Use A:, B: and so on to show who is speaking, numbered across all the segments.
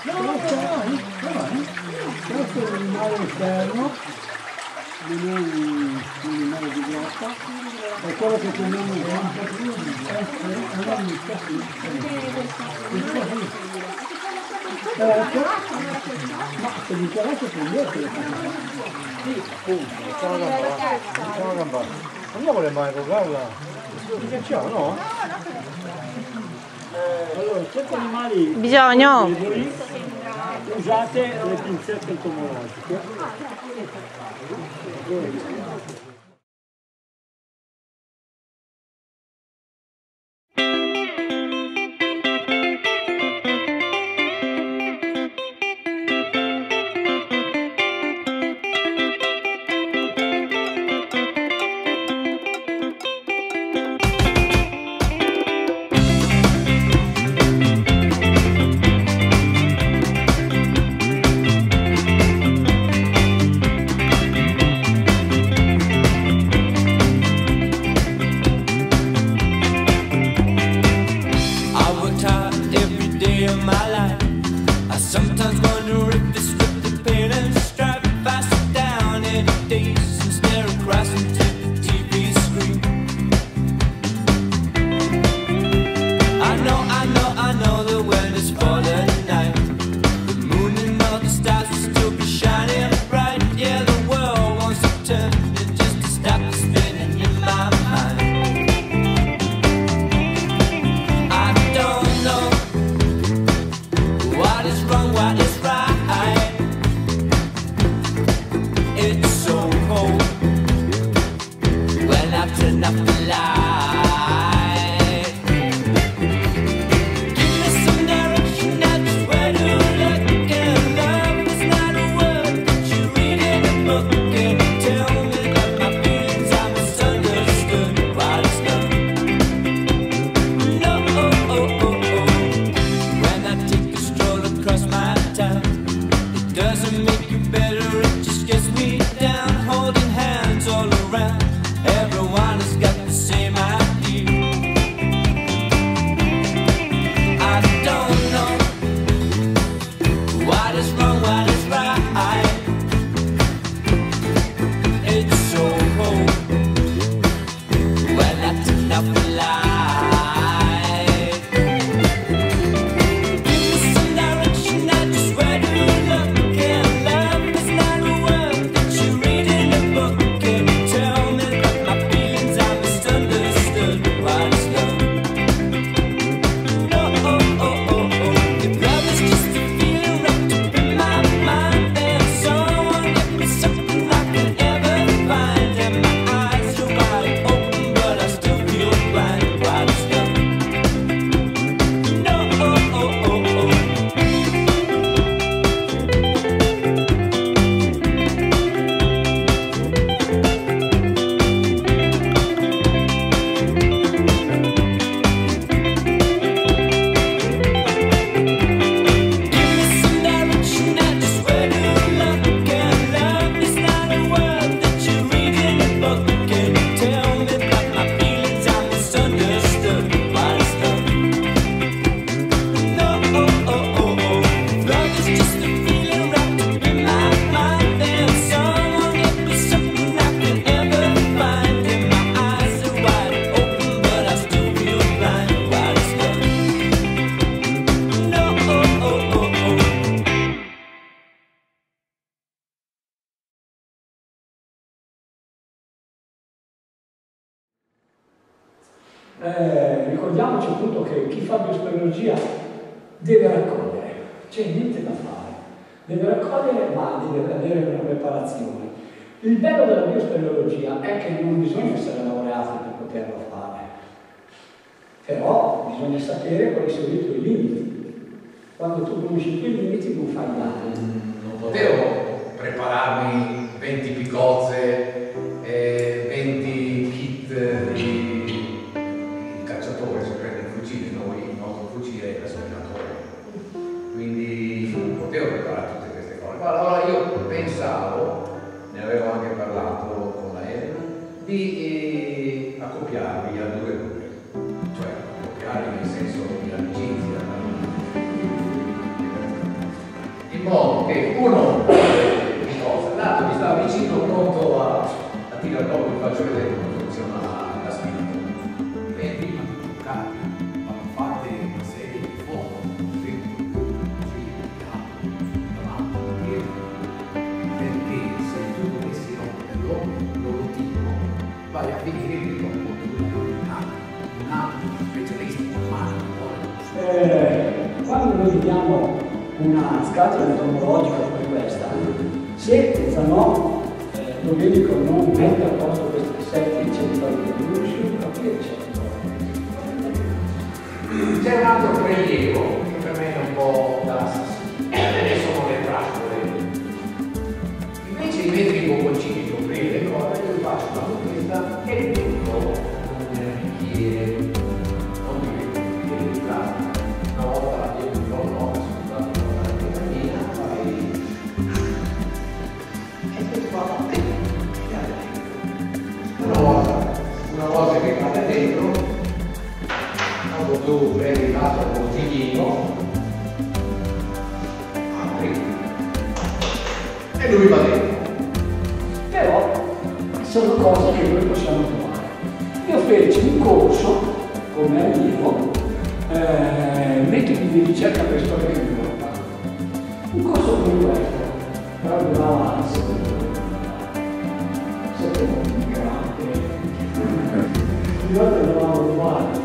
A: Questo è l'animale esterno, non è un animale di grotta, è quello che chiamiamo zampa più, è una vita qui. Ma se mi interessa prendete le cose. Sì, appunto, facciamo gambata. Andiamo le mani con guarda. Ti piacciamo, no? Allora, certi animali
B: bisogno
A: usate le pinzette entomologiche. Ricordiamoci appunto che chi fa biospeleologia deve raccogliere, c'è niente da fare, deve raccogliere ma deve avere una preparazione. Il bello della biospeleologia è che non bisogna essere laureati per poterlo fare, però bisogna sapere quali sono i tuoi limiti. Quando tu conosci i tuoi limiti non fai danni.
C: Non potevo prepararmi 20 piccozze, 20 kit di cacciatore, si prende il fucile, noi il nostro fucile è il seminatore, quindi non potevo preparare tutte queste cose. Ma allora io pensavo, ne avevo anche parlato con la Elena, di accoppiarvi a due gruppi, cioè accoppiarvi nel senso di amicizia.
A: quando noi vediamo una scatola entomologica come questa, se Zanò, l'Ovedico, non mette a posto queste 6 fiche di valore, non riusciamo a capire c'è.
C: C'è un altro prelievo che per me è un po' da sono le trappole. Invece di mettere i bocconcini sopra le cose, io faccio una questa e metto un bicchiere, non di bicchiere di plastica. Una volta la devo un po' scusate, una mia, e questo qua una volta che cade dentro, quando tu prendi l'altro bottiglino, apri e lui va dentro.
A: Però sono cose che noi possiamo trovare. Io feci un corso come allievo, metodi di ricerca per storia dell'Europa. Un corso come questo, però durava 7 ore, grande. Noi andavamo uguali.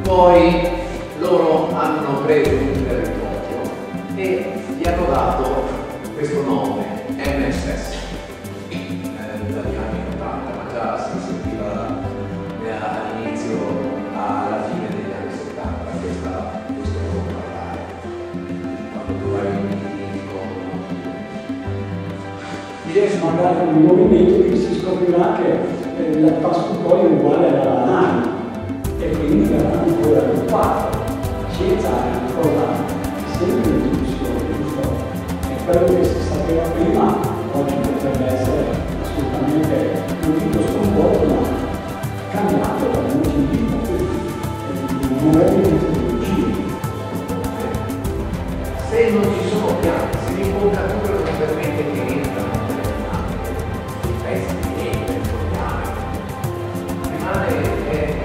C: Poi loro hanno preso un territorio e gli hanno dato questo nome, MSS, dagli anni 80, ma già si sentiva all'inizio, alla fine degli anni 70, questo nome parlare. Quando tu hai
A: Adesso magari con i nuovi metodi si scoprirà che la Pascupoia è uguale alla banana e quindi verranno poi raggruppate. La scienza è una cosa sempre in discussione, giusto? E quello che si sapeva prima oggi potrebbe essere assolutamente, non dico sconvolto, ma cambiato da molti nuovi metodologie.
C: Se non ci sono piante, se l'impolcatura non permette che entrano delle piante, i pezzi di legno,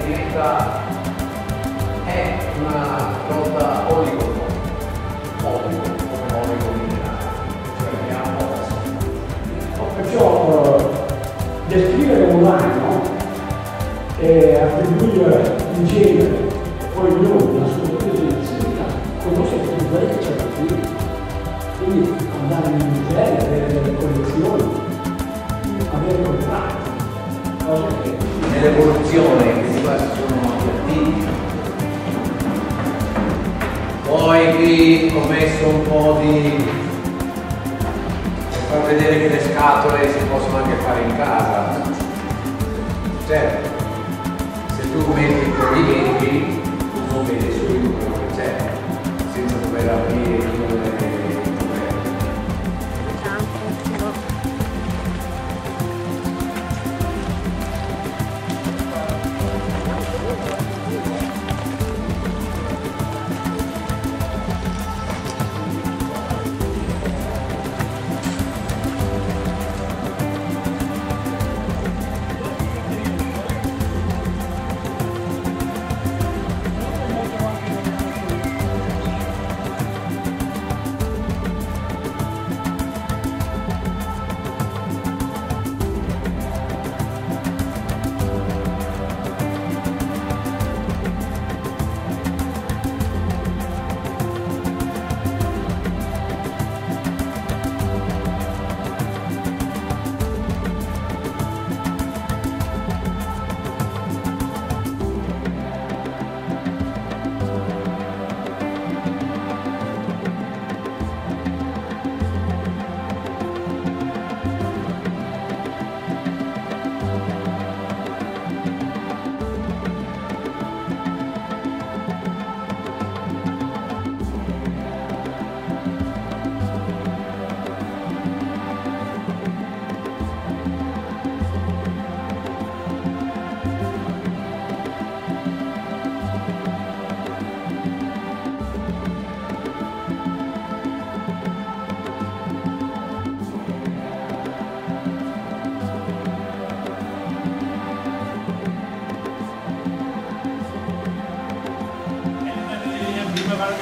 C: diventa è una rotta oligo come oligo minerale, cioè abbiamo
A: Perciò descrivere un ragno e attribuire un genere e poi il nome, la sua presenza, conoscere tutti quelli che c'è da qui. Quindi andare nei musei, avere delle collezioni, avere contatti, cose che
C: nell'evoluzione che si fa ci sono attivi. Poi qui ho messo un po' di per far vedere che le scatole si possono anche fare in casa. Certo, se tu metti i condimenti tu non vedi subito quello che c'è, senza dover aprire le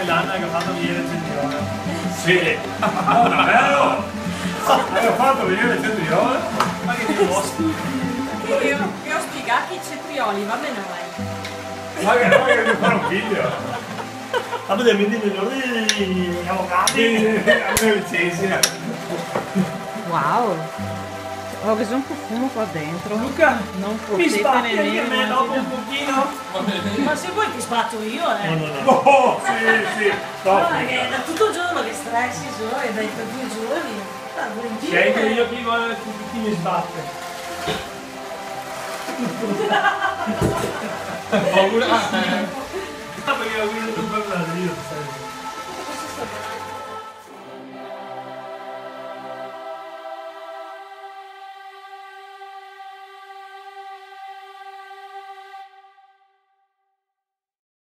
B: l'hanno fatto venire il centrione. Sì, davvero? Avevo fatto venire il centrione? Ma che ti posto?
D: Io ho spiegato i cetrioli, va bene.
B: Ma che devi fare un video? Vabbè, mi dicono gli avvocati, la licenza.
E: Wow! Ho preso un profumo qua dentro.
B: Luca,
E: Non
B: mi
E: potete
B: spatti anche a me
E: nemmeno
B: dopo un
E: immaginare.
B: pochino?
F: Ma se vuoi ti spatto io, eh.
B: No, sì,
F: No, che è da tutto il giorno che stressi e dai per 2 giorni. Ah, volentieri.
B: Scelgo io chi mi sbatte. Paura. Perché ho guidato per la io, sai.